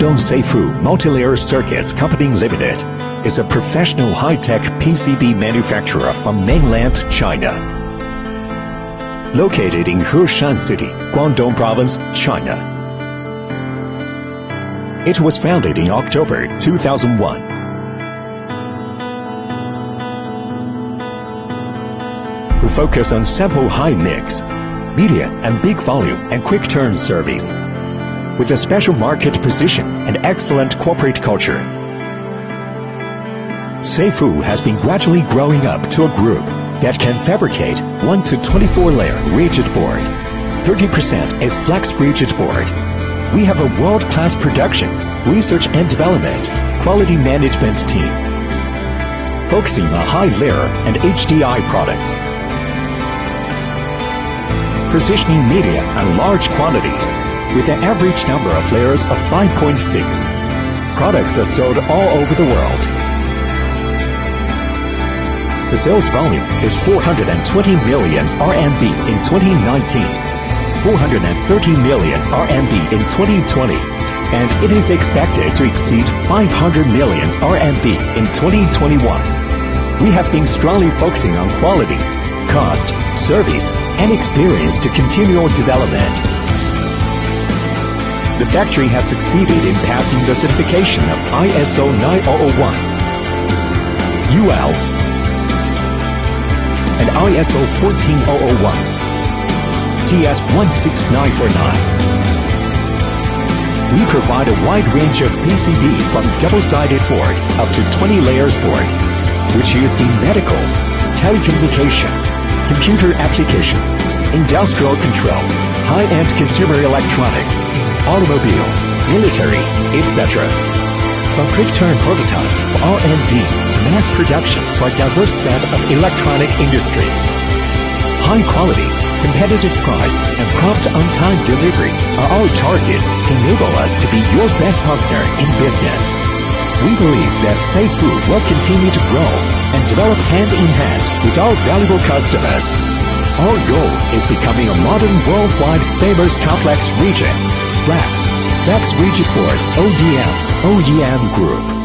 Guangdong Seifu Multilayer Circuits Company Limited is a professional high-tech PCB manufacturer from mainland China. Located in Heshan City, Guangdong Province, China. It was founded in October 2001. Who focus on sample high mix, medium and big volume and quick turn service, with a special market position and excellent corporate culture. Seifu has been gradually growing up to a group that can fabricate 1 to 24 layer rigid board. 30% is flex rigid board. We have a world-class production, research and development, quality management team, focusing on high layer and HDI products. Positioning medium and large quantities with an average number of layers of 5.6. Products are sold all over the world. The sales volume is 420 million RMB in 2019, 430 million RMB in 2020, and it is expected to exceed 500 million RMB in 2021. We have been strongly focusing on quality, cost, service, and experience to continue our development. The factory has succeeded in passing the certification of ISO 9001, UL, and ISO 14001, TS 16949. We provide a wide range of PCB from double-sided board up to 20 layers board, which used in medical, telecommunication, computer application, industrial control, high-end consumer electronics, automobile, military, etc. From quick-turn prototypes for R&D to mass production for a diverse set of electronic industries. High quality, competitive price, and prompt on-time delivery are our targets to enable us to be your best partner in business. We believe that Seifu will continue to grow and develop hand-in-hand with our valuable customers. Our goal is becoming a modern worldwide famous complex rigid, flex rigid boards ODM, OEM group.